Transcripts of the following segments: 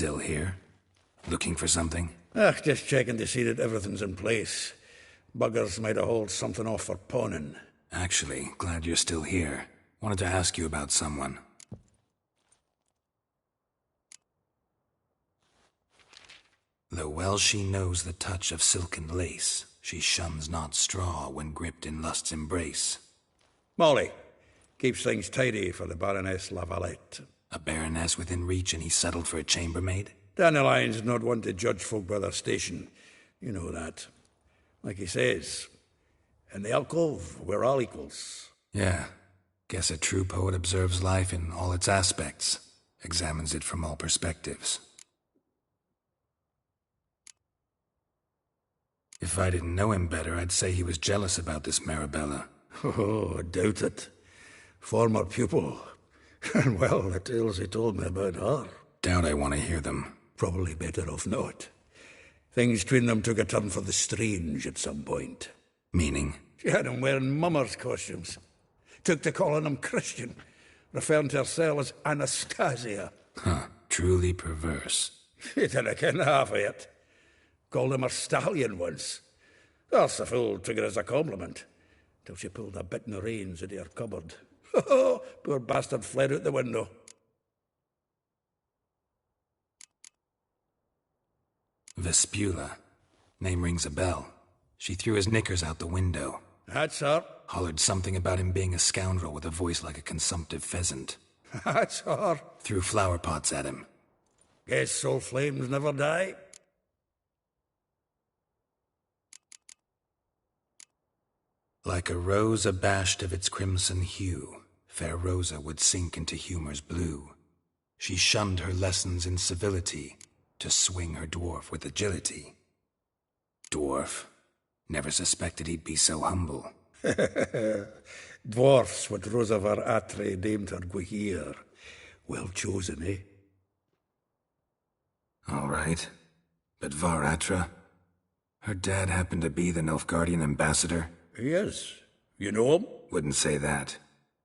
Still here? Looking for something? Just checking to see that everything's in place. Buggers might have hauled something off for pawning. Actually, glad you're still here. Wanted to ask you about someone. Though well she knows the touch of silken lace, she shuns not straw when gripped in lust's embrace. Molly keeps things tidy for the Baroness Lavalette. A baroness within reach and he settled for a chambermaid? Dandelion's not one to judge folk by their station. You know that. Like he says, in the alcove, we're all equals. Yeah. Guess a true poet observes life in all its aspects, examines it from all perspectives. If I didn't know him better, I'd say he was jealous about this Marabella. Oh, I doubt it. Former pupil. And well, the tales he told me about her. Doubt I want to hear them. Probably better off not. Things between them took a turn for the strange at some point. Meaning? She had him wearing mummers' costumes. Took to calling him Christian, referring to herself as Anastasia. Huh, truly perverse. She didn't ken half of it. Called him her stallion once. That's the fool took it as a compliment, till she pulled a bit in the reins into her cupboard. Poor bastard fled out the window. Vespula. Name rings a bell. She threw his knickers out the window. That's her. Hollered something about him being a scoundrel with a voice like a consumptive pheasant. That's her. Threw flower pots at him. Guess soul flames never die. Like a rose abashed of its crimson hue, fair Rosa would sink into humor's blue. She shunned her lessons in civility, to swing her dwarf with agility. Dwarf? Never suspected he'd be so humble. Dwarfs what Rosa var Atre named her Guihir. Well chosen, eh? All right. But Var Atra? Her dad happened to be the Nilfgaardian ambassador? He is. You know him? Wouldn't say that.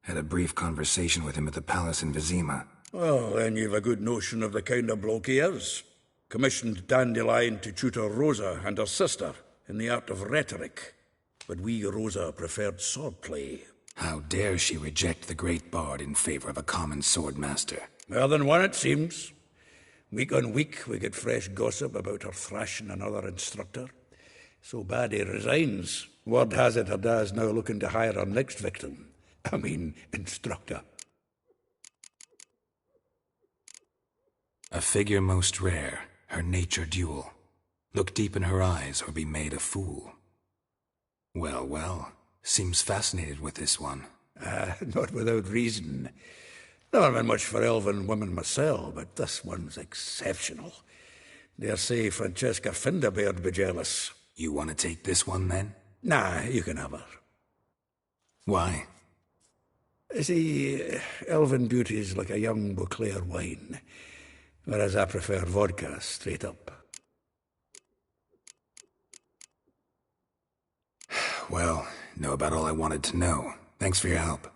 Had a brief conversation with him at the palace in Vizima. Well, then you've a good notion of the kind of bloke he is. Commissioned Dandelion to tutor Rosa and her sister in the art of rhetoric. But we, Rosa, preferred swordplay. How dare she reject the great bard in favor of a common swordmaster? More than one, it seems. Week on week, we get fresh gossip about her thrashing another instructor. So bad he resigns. Word has it her dad's now looking to hire her next victim. Instructor. A figure most rare, her nature dual. Look deep in her eyes or be made a fool. Well, well, seems fascinated with this one. Not without reason. Never been much for elven women myself, but this one's exceptional. Dare say Francesca Finderbeard be jealous. You want to take this one, then? Nah, you can have her. Why? See, elven beauty's like a young Beauclair wine, whereas I prefer vodka straight up. Well, know about all I wanted to know. Thanks for your help.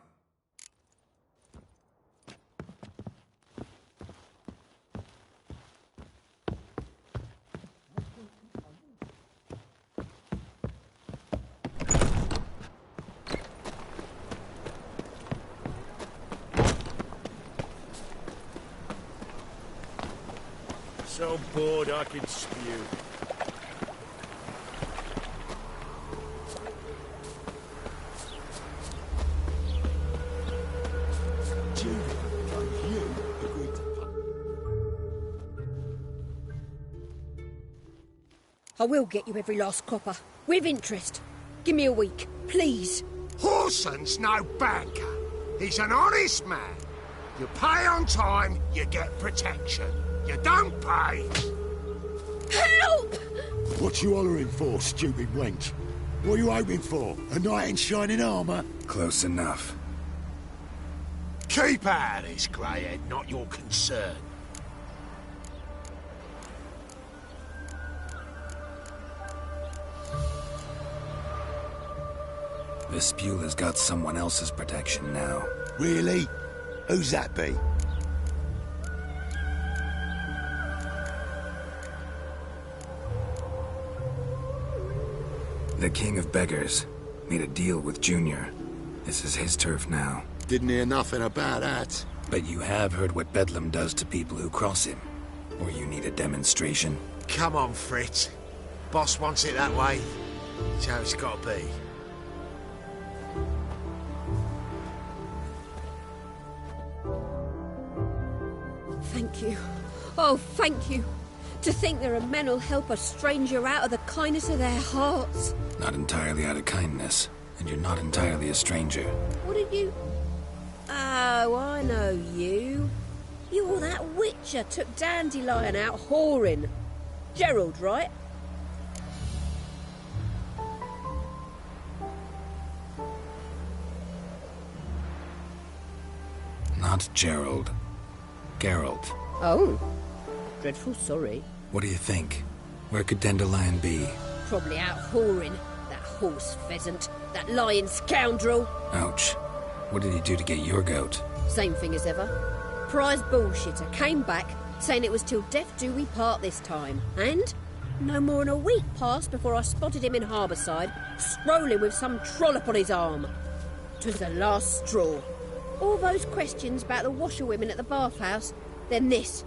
So bored I could spew. I will get you every last copper, with interest. Give me a week, please. Horson's no banker. He's an honest man. You pay on time, you get protection. You don't pay. Help! What you hollering for, stupid wench? What are you hoping for? A knight in shining armour? Close enough. Keep out of this, greyhead, not your concern. Vespula's got someone else's protection now. Really? Who's that be? The king of beggars made a deal with Junior. This is his turf now. Didn't hear nothing about that. But you have heard what Bedlam does to people who cross him. Or you need a demonstration? Come on, Fritz. Boss wants it that way. It's how it's got to be. Thank you. Oh, thank you. To think there are men who'll help a stranger out of the kindness of their hearts. Not entirely out of kindness, and you're not entirely a stranger. What did you... Oh, I know you. You're that witcher took Dandelion out whoring. Gerald, right? Not Gerald. Geralt. Oh. Dreadful sorry. What do you think? Where could Dandelion be? Probably out whoring. That horse pheasant. That lying scoundrel. Ouch. What did he do to get your goat? Same thing as ever. Prize bullshitter came back saying it was till death do we part this time. And no more than a week passed before I spotted him in Harbourside, strolling with some trollop on his arm. 'Twas the last straw. All those questions about the washerwomen at the bathhouse, then this.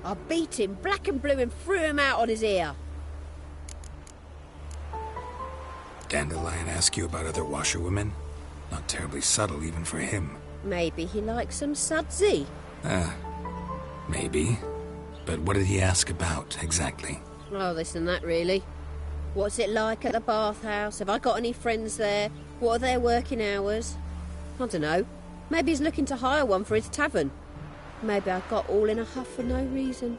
I beat him black and blue and threw him out on his ear. Dandelion ask you about other washerwomen? Not terribly subtle even for him. Maybe he likes some sudsy. Maybe. But what did he ask about, exactly? Oh, this and that, really. What's it like at the bathhouse? Have I got any friends there? What are their working hours? I don't know. Maybe he's looking to hire one for his tavern. Maybe I got all in a huff for no reason.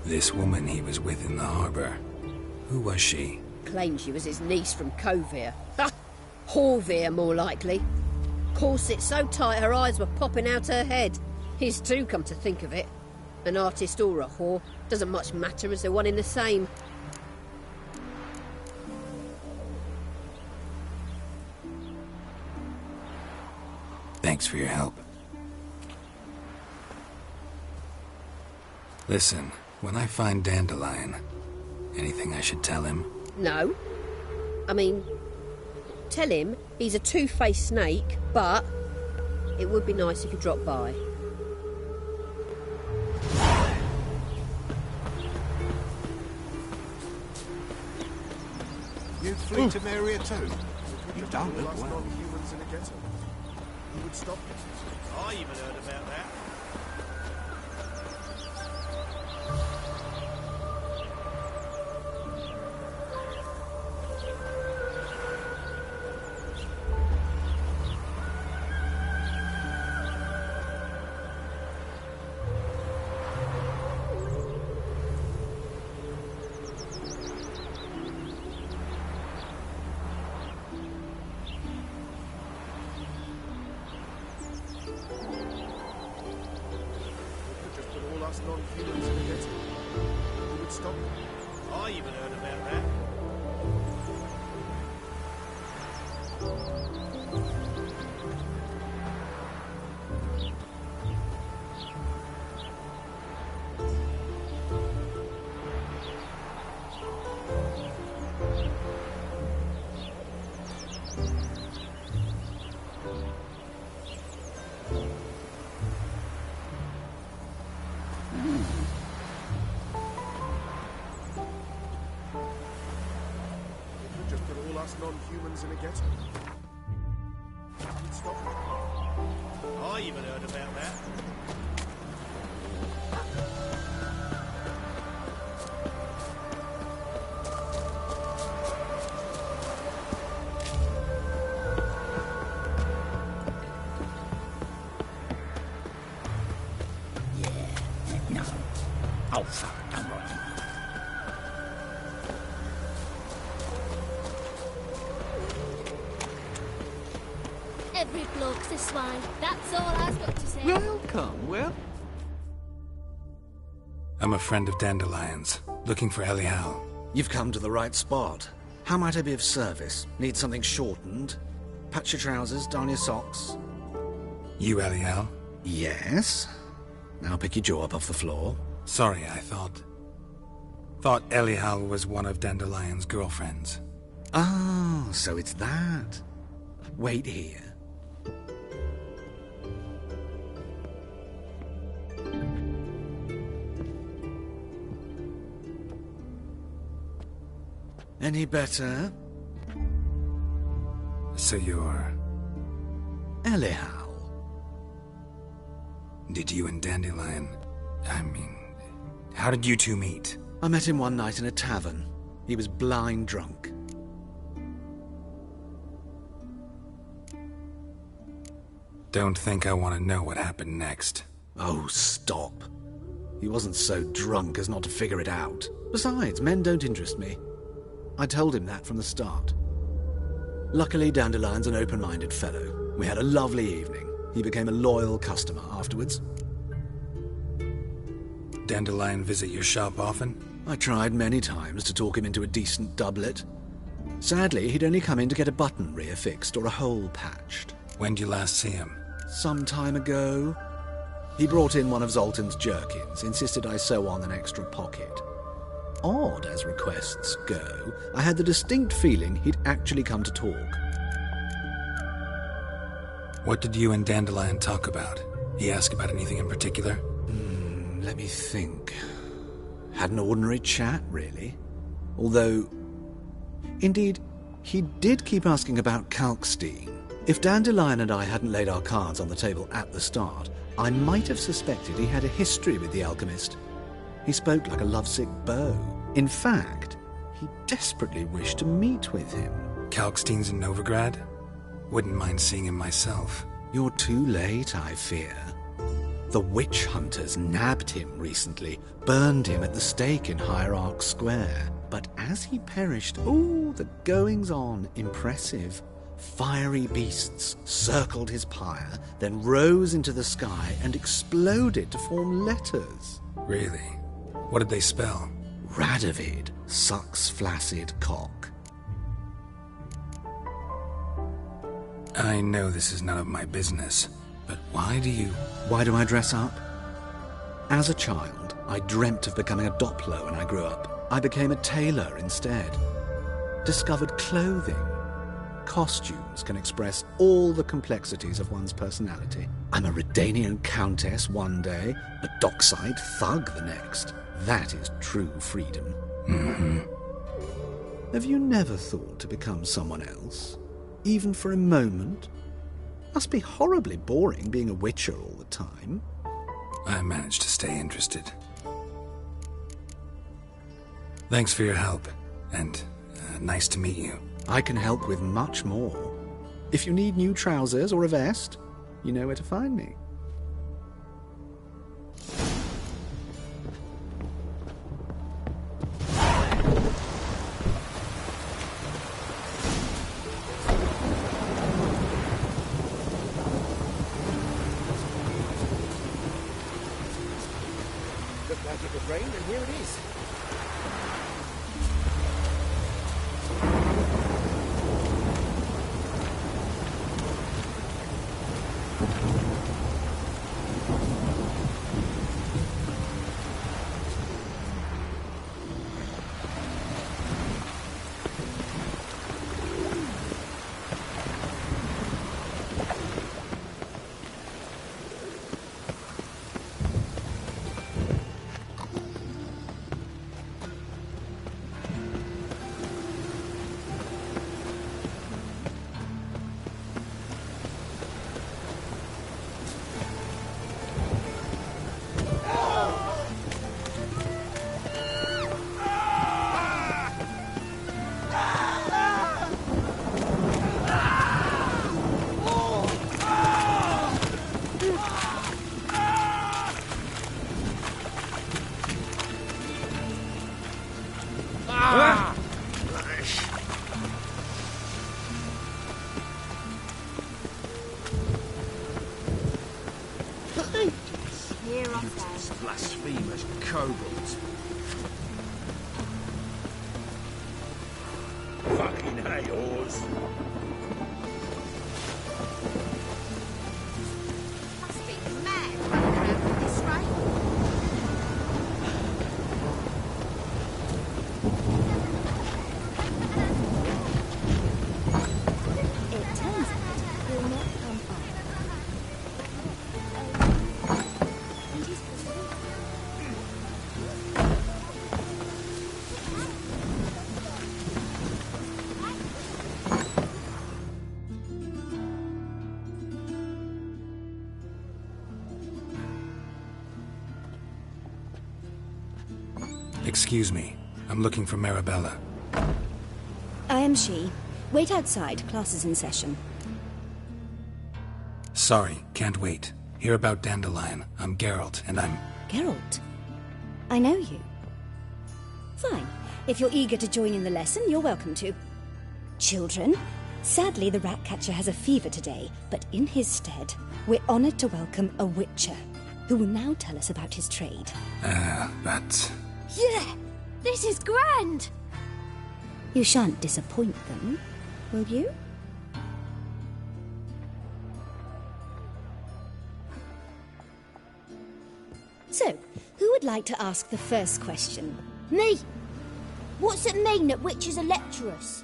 This woman he was with in the harbour. Who was she? Claimed she was his niece from Kovir. Ha! Horvir, more likely. Corset so tight her eyes were popping out her head. His too, come to think of it. An artist or a whore doesn't much matter as they're one in the same. Thanks for your help. Listen, when I find Dandelion, anything I should tell him? No. I mean, tell him he's a two-faced snake, but it would be nice if he dropped by. You flee to Maria too? You don't look well. Non-humans in a ghetto. Who would stop this? I even heard about that. Us non-humans in a ghetto. Who would stop them? I even heard about that. Non-humans in a ghetto. Stop it. I even heard about that. Yeah, no. Oh, fuck, don't worry. Every bloke's a swine. That's all I've got to say. Welcome, well... I'm a friend of Dandelion's, looking for Elial. You've come to the right spot. How might I be of service? Need something shortened? Patch your trousers, darn your socks. You Elial? Yes. Now pick your jaw up off the floor. Sorry, I thought... Thought Elial was one of Dandelion's girlfriends. Oh, so it's that. Wait here. Any better? So you're... Elial. Did you and Dandelion... how did you two meet? I met him one night in a tavern. He was blind drunk. Don't think I want to know what happened next. Oh, stop. He wasn't so drunk as not to figure it out. Besides, men don't interest me. I told him that from the start. Luckily, Dandelion's an open-minded fellow. We had a lovely evening. He became a loyal customer afterwards. Dandelion visit your shop often? I tried many times to talk him into a decent doublet. Sadly, he'd only come in to get a button reaffixed or a hole patched. When did you last see him? Some time ago. He brought in one of Zoltan's jerkins, insisted I sew on an extra pocket. Odd as requests go, I had the distinct feeling he'd actually come to talk. What did you and Dandelion talk about? He asked about anything in particular? Let me think. Had an ordinary chat, really. Although, indeed, he did keep asking about Kalkstein. If Dandelion and I hadn't laid our cards on the table at the start, I might have suspected he had a history with the alchemist. He spoke like a lovesick beau. In fact, he desperately wished to meet with him. Kalkstein's in Novigrad? Wouldn't mind seeing him myself. You're too late, I fear. The witch hunters nabbed him recently, burned him at the stake in Hierarch Square. But as he perished, the goings-on impressive. Fiery beasts circled his pyre, then rose into the sky and exploded to form letters. Really? What did they spell? Radovid sucks flaccid cock. I know this is none of my business, but why do I dress up? As a child, I dreamt of becoming a Doppler when I grew up. I became a tailor instead. Discovered clothing. Costumes can express all the complexities of one's personality. I'm a Redanian countess one day, a dockside thug the next. That is true freedom. Mm-hmm. Have you never thought to become someone else? Even for a moment? Must be horribly boring being a witcher all the time. I managed to stay interested. Thanks for your help, and nice to meet you. I can help with much more. If you need new trousers or a vest, you know where to find me. Looked like it would rain, and here it is. Blasphemous kobolds. Fucking hayors. Must be mad running around with this rain. Excuse me. I'm looking for Marabella. I am she. Wait outside. Class is in session. Sorry, can't wait. Hear about Dandelion. I'm Geralt, and I'm... Geralt? I know you. Fine. If you're eager to join in the lesson, you're welcome to. Children, sadly the Ratcatcher has a fever today, but in his stead, we're honoured to welcome a Witcher, who will now tell us about his trade. But... Yeah! This is grand! You shan't disappoint them, will you? So, who would like to ask the first question? Me! What's it mean that witches are lecturers?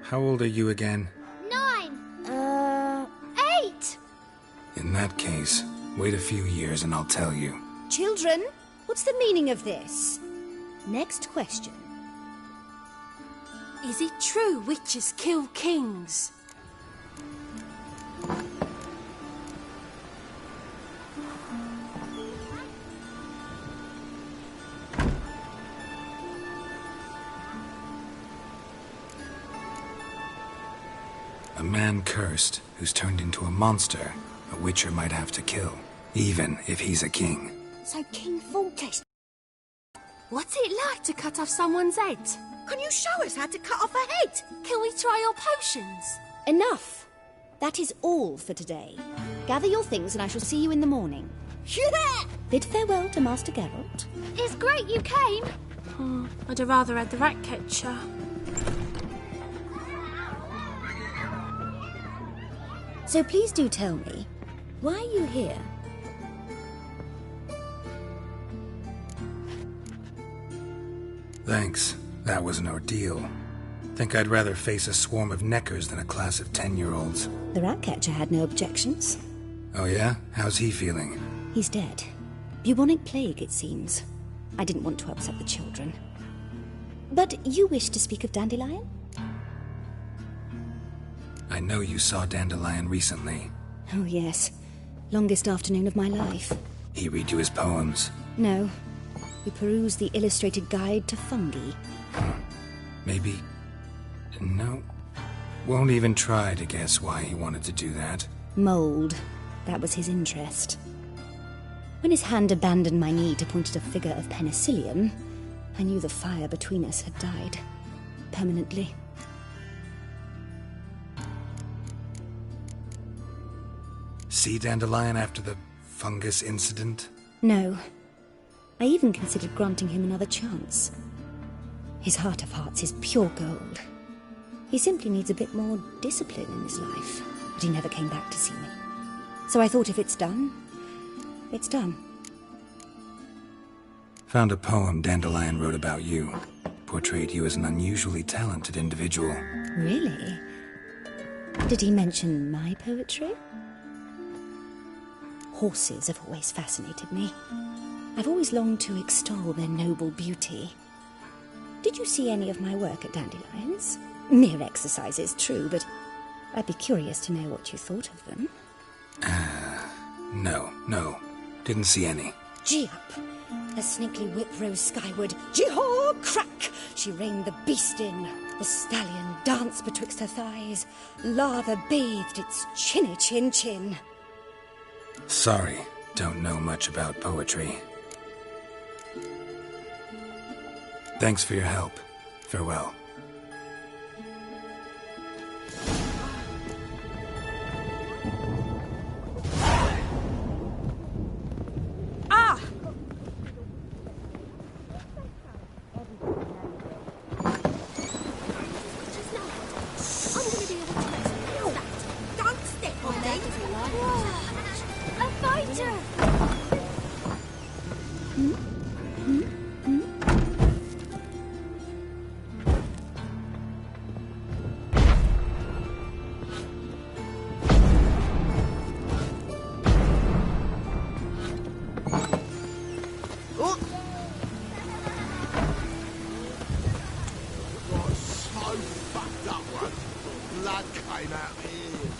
How old are you again? 9! 8! In that case, wait a few years and I'll tell you. Children, what's the meaning of this? Next question. Is it true witches kill kings? A man cursed who's turned into a monster a witcher might have to kill, even if he's a king. So King Foltest... What's it like to cut off someone's head? Can you show us how to cut off a head? Can we try your potions? Enough! That is all for today. Gather your things and I shall see you in the morning. Yeah! Bid farewell to Master Geralt. It's great you came! Oh, I'd have rather had the Ratcatcher. So please do tell me, why are you here? Thanks. That was an ordeal. Think I'd rather face a swarm of neckers than a class of 10-year-olds. The Ratcatcher had no objections. Oh yeah? How's he feeling? He's dead. Bubonic plague, it seems. I didn't want to upset the children. But you wish to speak of Dandelion? I know you saw Dandelion recently. Oh yes. Longest afternoon of my life. He read you his poems. No. We perused the illustrated guide to fungi. Maybe... No. Won't even try to guess why he wanted to do that. Mold. That was his interest. When his hand abandoned my knee to point at a figure of penicillium, I knew the fire between us had died. Permanently. See Dandelion after the fungus incident? No. I even considered granting him another chance. His heart of hearts is pure gold. He simply needs a bit more discipline in his life. But he never came back to see me. So I thought if it's done, it's done. Found a poem Dandelion wrote about you. Portrayed you as an unusually talented individual. Really? Did he mention my poetry? Horses have always fascinated me. I've always longed to extol their noble beauty. Did you see any of my work at Dandelion's? Mere exercises, true, but I'd be curious to know what you thought of them. No. Didn't see any. Gee up! A snaky whip rose skyward. Gee-haw! Crack! She reined the beast in. The stallion danced betwixt her thighs. Lather bathed its chinny chin. Sorry, don't know much about poetry. Thanks for your help. Farewell. That one. Blood came out of his ears.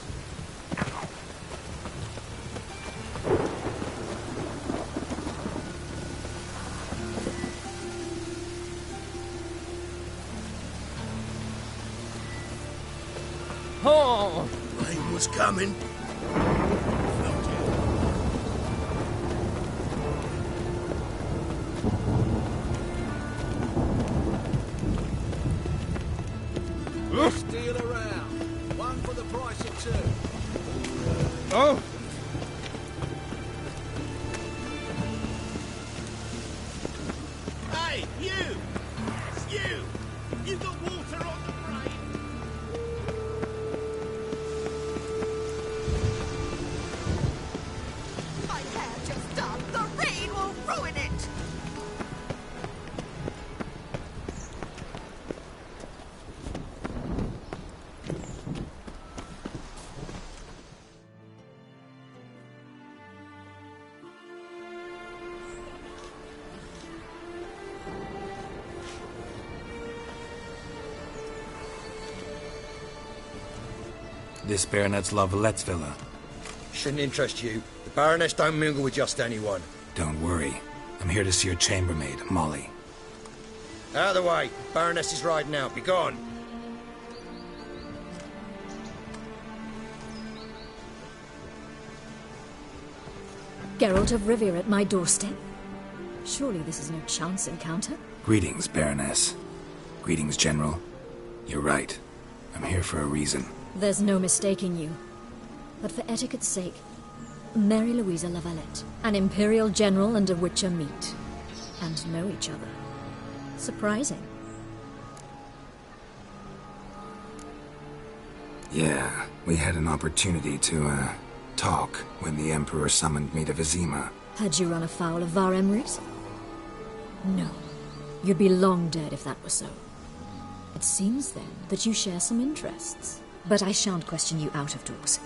Oh! Rain was coming. Steal around. One for the price of two. Oh! Hey, you! Yes, you! You got water on the brain? My hair just done. The rain will ruin it. This Baronet's Lavallette's villa. Shouldn't interest you. The Baroness don't mingle with just anyone. Don't worry. I'm here to see your chambermaid, Molly. Out of the way. Baroness is riding out. Be gone. Geralt of Rivia at my doorstep? Surely this is no chance encounter? Greetings, Baroness. Greetings, General. You're right. I'm here for a reason. There's no mistaking you. But for etiquette's sake, Mary Louisa Lavalette, an Imperial General and a Witcher meet. And know each other. Surprising. Yeah, we had an opportunity to, talk when the Emperor summoned me to Vizima. Had you run afoul of Var Emrys? No. You'd be long dead if that were so. It seems, then, that you share some interests. But I shan't question you out of doors.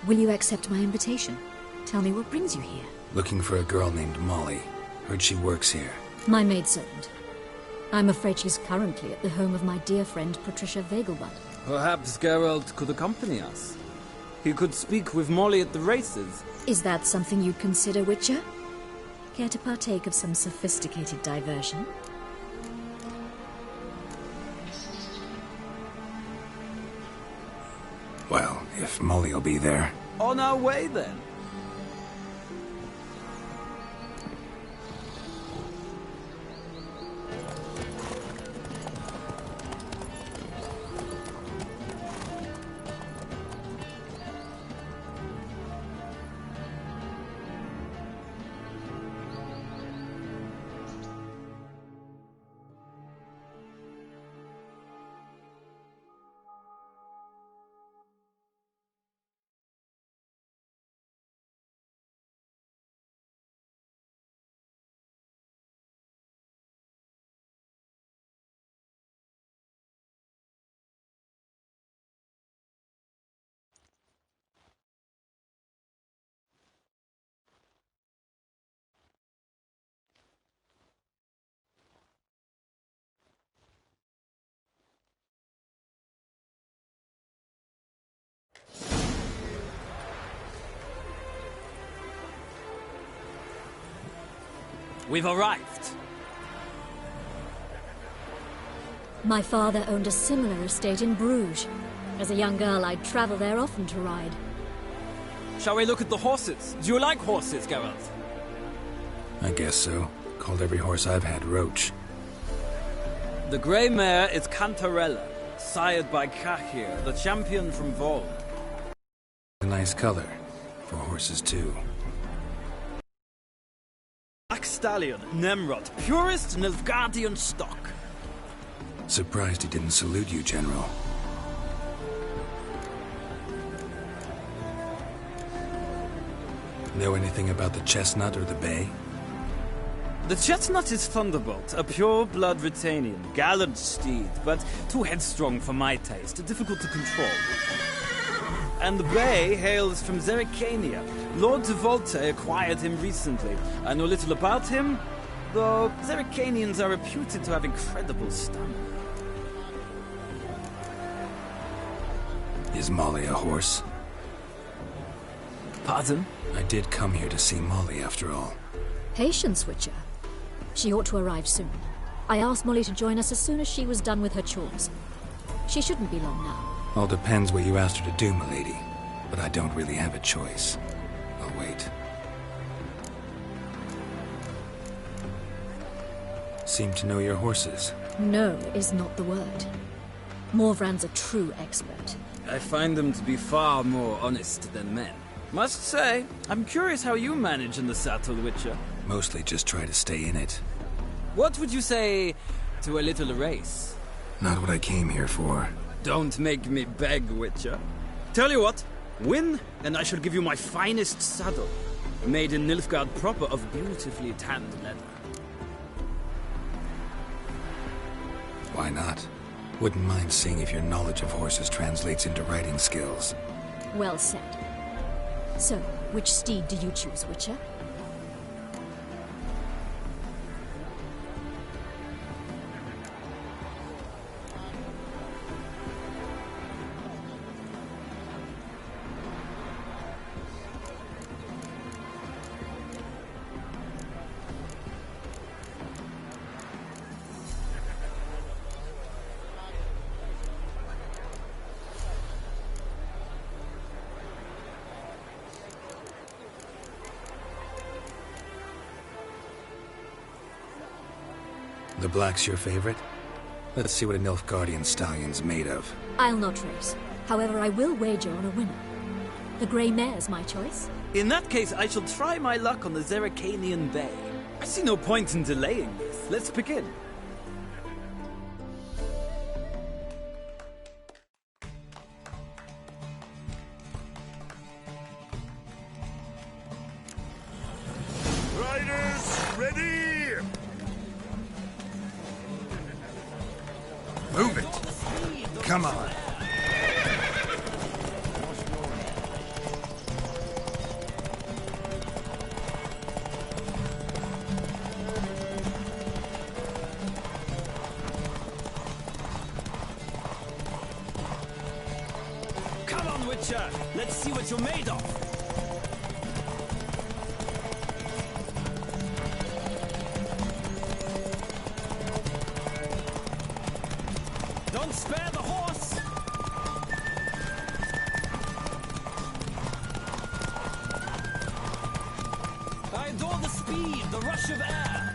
Will you accept my invitation? Tell me what brings you here. Looking for a girl named Molly. Heard she works here. My maidservant. I'm afraid she's currently at the home of my dear friend Patricia Vegelbud. Perhaps Geralt could accompany us. He could speak with Molly at the races. Is that something you'd consider, Witcher? Care to partake of some sophisticated diversion? Well, if Molly'll be there. On our way, then. We've arrived. My father owned a similar estate in Bruges. As a young girl, I'd travel there often to ride. Shall we look at the horses? Do you like horses, Geralt? I guess so. Called every horse I've had Roach. The grey mare is Cantarella, sired by Cahir, the champion from Vol. A nice color. For horses, too. Black Stallion, Nemrod, purest Nilfgaardian stock. Surprised he didn't salute you, General. Know anything about the chestnut or the bay? The chestnut is Thunderbolt, a pure-blood Britannian, gallant steed, but too headstrong for my taste, difficult to control. And the bay hails from Zerrikania. Lord de Volte acquired him recently. I know little about him, though Zerrikanians are reputed to have incredible stamina. Is Molly a horse? Pardon? I did come here to see Molly, after all. Patience, Witcher. She ought to arrive soon. I asked Molly to join us as soon as she was done with her chores. She shouldn't be long now. All depends what you asked her to do, milady. But I don't really have a choice. I'll wait. Seem to know your horses. No is not the word. Morvran's a true expert. I find them to be far more honest than men. Must say, I'm curious how you manage in the saddle, Witcher. Mostly just try to stay in it. What would you say to a little race? Not what I came here for. Don't make me beg, Witcher. Tell you what, win, and I shall give you my finest saddle. Made in Nilfgaard proper of beautifully tanned leather. Why not? Wouldn't mind seeing if your knowledge of horses translates into riding skills. Well said. So, which steed do you choose, Witcher? The black's your favorite? Let's see what a Nilfgaardian stallion's made of. I'll not race. However, I will wager on a winner. The grey mare's my choice. In that case, I shall try my luck on the Zerrikanian Bay. I see no point in delaying this. Let's begin. Riders, ready! Move it! Come on! Come on, Witcher! Let's see what you're made of! Don't spare the horse! I adore the speed, the rush of air!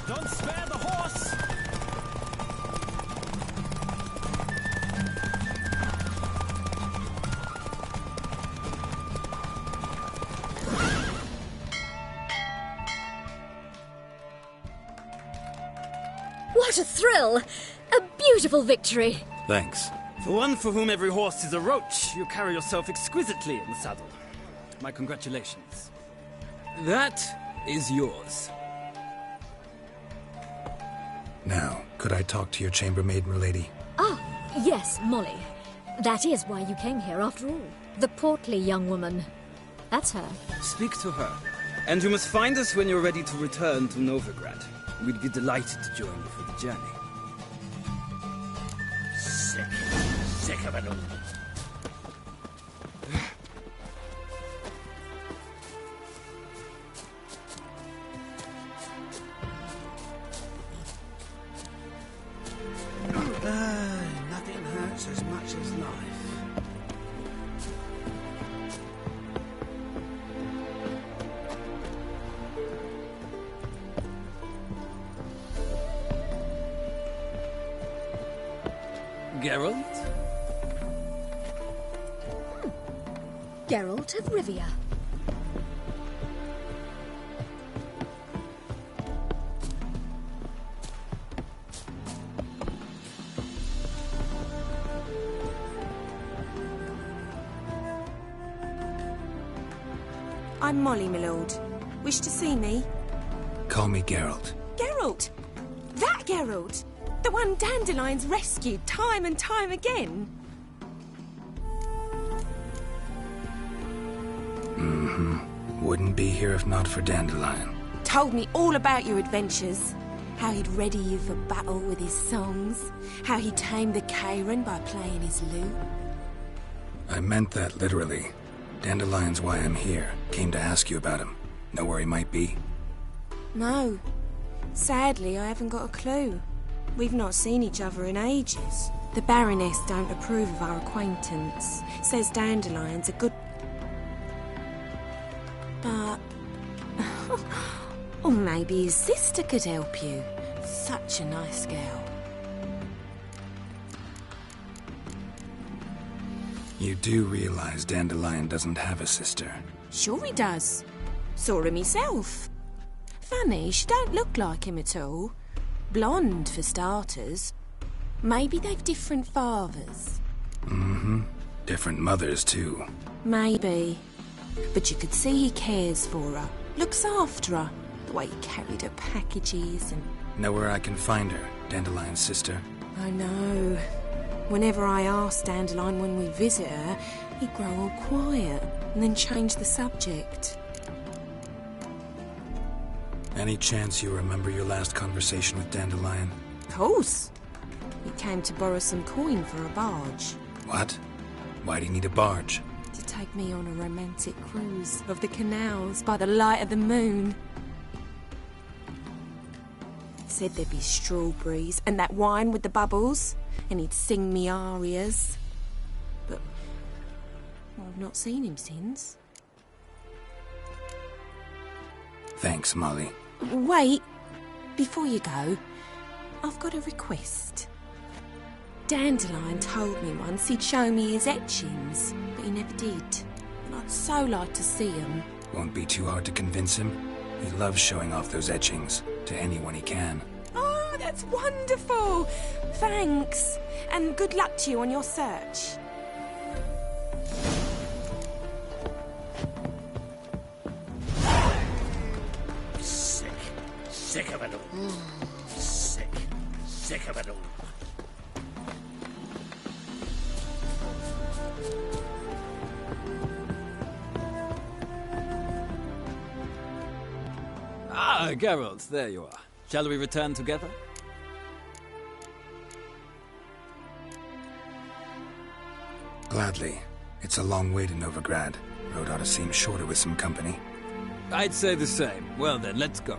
Don't spare the horse! What a thrill! A beautiful victory! Thanks. For one for whom every horse is a roach, you carry yourself exquisitely in the saddle. My congratulations. That is yours. Now, could I talk to your chambermaid, milady? Ah, yes, Molly. That is why you came here after all. The portly young woman. That's her. Speak to her. And you must find us when you're ready to return to Novigrad. We'd be delighted to join you for the journey. Sick of it all. Nothing hurts as much as life. Geralt? Geralt of Rivia. I'm Molly, my lord. Wish to see me? Call me Geralt. Geralt! That Geralt! The one Dandelion's rescued time and time again. Wouldn't be here if not for Dandelion. told me all about your adventures. How he'd ready you for battle with his songs. How he tamed the Karen by playing his lute. I meant that literally. Dandelion's why I'm here. Came to ask you about him. Know where he might be? No. Sadly, I haven't got a clue. We've not seen each other in ages. The Baroness don't approve of our acquaintance. Says Dandelion's a good... But... or maybe his sister could help you. Such a nice girl. You do realize Dandelion doesn't have a sister? Sure he does. Saw him myself. Funny, she don't look like him at all. Blonde, for starters. Maybe they've different fathers. Mm-hmm. Different mothers, too. Maybe. But you could see he cares for her. Looks after her. The way he carried her packages and... Know where I can find her, Dandelion's sister? I know. Whenever I asked Dandelion when we visit her, he'd grow all quiet and then change the subject. Any chance you remember your last conversation with Dandelion? Of course. He came to borrow some coin for a barge. What? Why do you need a barge? To take me on a romantic cruise of the canals by the light of the moon. Said there'd be strawberries and that wine with the bubbles, and he'd sing me arias. But I've not seen him since. Thanks, Molly. Wait, before you go, I've got a request. Dandelion told me once he'd show me his etchings, but he never did. And I'd so like to see them. Won't be too hard to convince him. He loves showing off those etchings to anyone he can. Oh, that's wonderful! Thanks, and good luck to you on your search. Sick of it all. Sick of it all. Ah, Geralt, there you are. Shall we return together? Gladly. It's a long way to Novigrad. Road ought to seem shorter with some company. I'd say the same. Well then, let's go.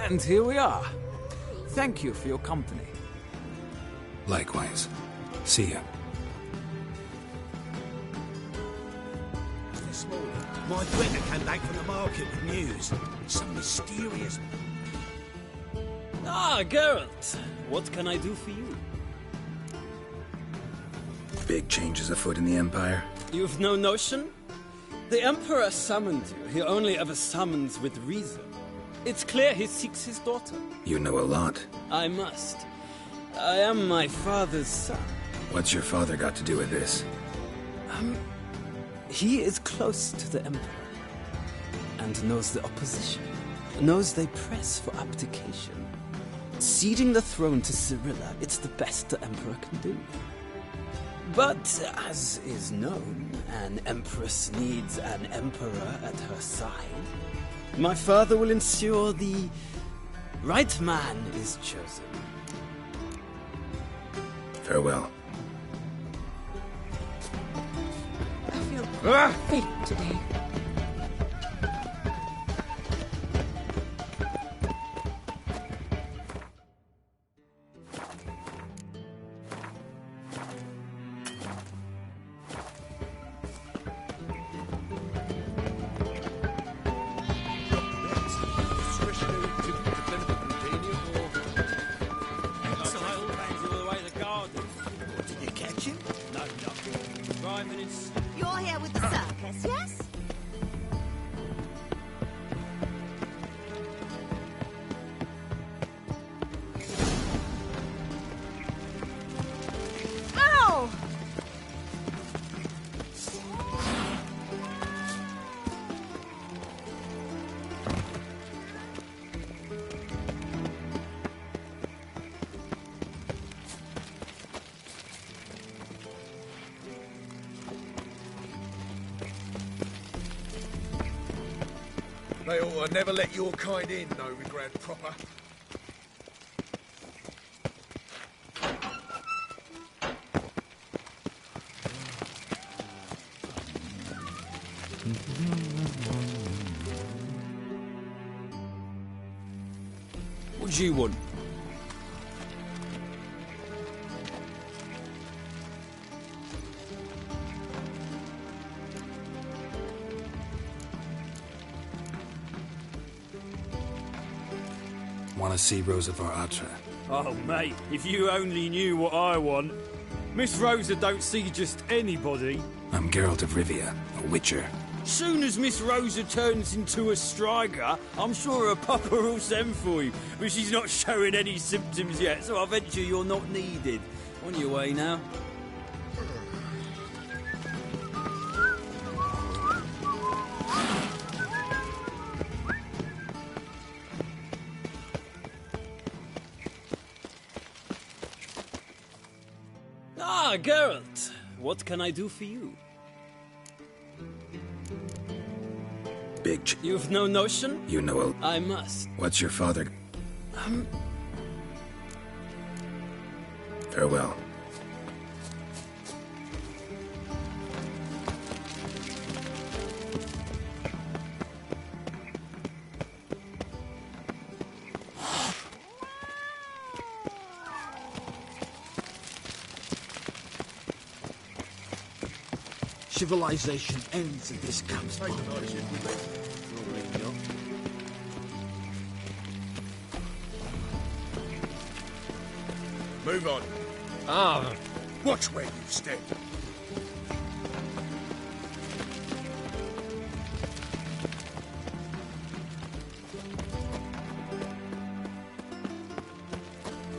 And here we are. Thank you for your company. Likewise. See ya. This morning, my brother came back from the market with news. Some mysterious... Ah, Geralt. What can I do for you? Big changes afoot in the Empire. You've no notion? The Emperor summoned you. He only ever summons with reason. It's clear he seeks his daughter. You know a lot. I must. I am my father's son. What's your father got to do with this? He is close to the Emperor. And knows the opposition. Knows they press for abdication. Ceding the throne to Cirilla, it's the best the Emperor can do. But, as is known, an Empress needs an Emperor at her side. My father will ensure the right man is chosen. Farewell. I feel faint today. You're here with the circus, yes? Ow! They ought to never let your kind in, novigrad proper. What do you want? Want to see Rosa Atra? Oh, mate, if you only knew what I want. Miss Rosa don't see just anybody. I'm Geralt of Rivia, a witcher. Soon as Miss Rosa turns into a striker, I'm sure her papa will send for you. But she's not showing any symptoms yet, so I venture you're not needed. On your way now. Ah, Geralt. What can I do for you? Big You've no notion? You know I must. What's your father? Farewell. Civilization ends and this comes by. Move on. Ah, watch where you step.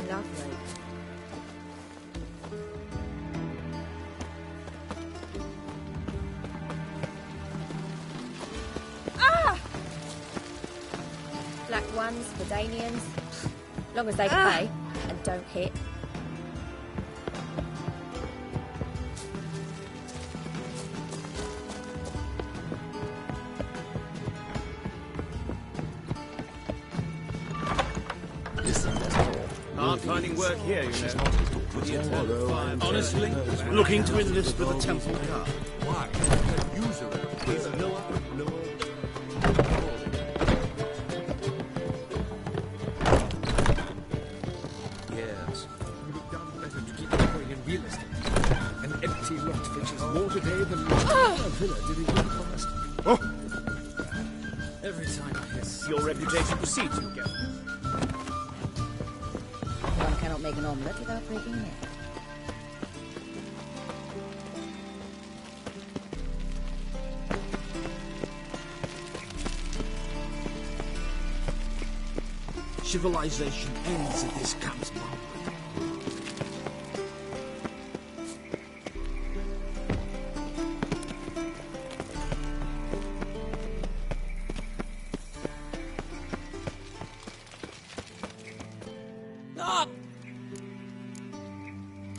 Lovely. Black ones, Verdanians. Long as they pay and don't hit. Hard finding work here, you know. Honestly, looking to enlist with the Temple Guard. Why? He's lower. Yes. You would have done better to keep going in real estate. An empty lot fetches more today than a villa did in the past. Oh! Every time I hiss. Your reputation precedes you, Geralt. One cannot make an omelette without breaking an egg. Civilization ends and this comes by.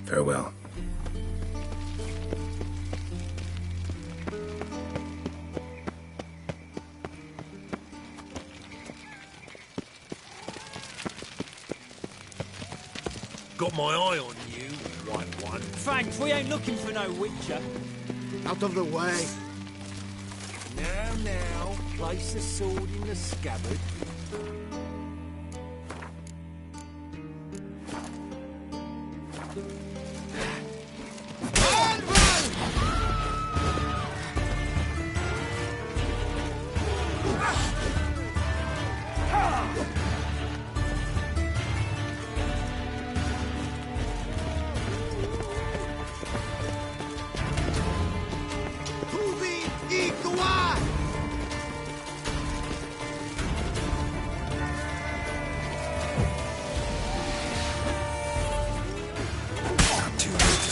Farewell. Got my eye on you, white one. Thanks, we ain't looking for no witcher. Out of the way. Now, place the sword in the scabbard.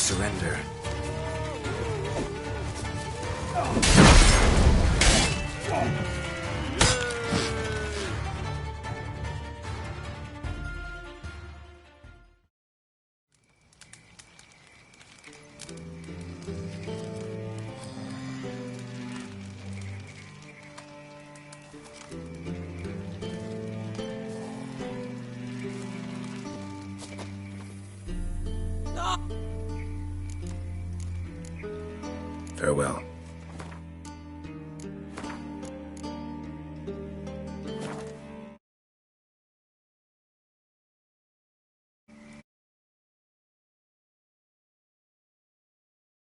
Surrender. Farewell.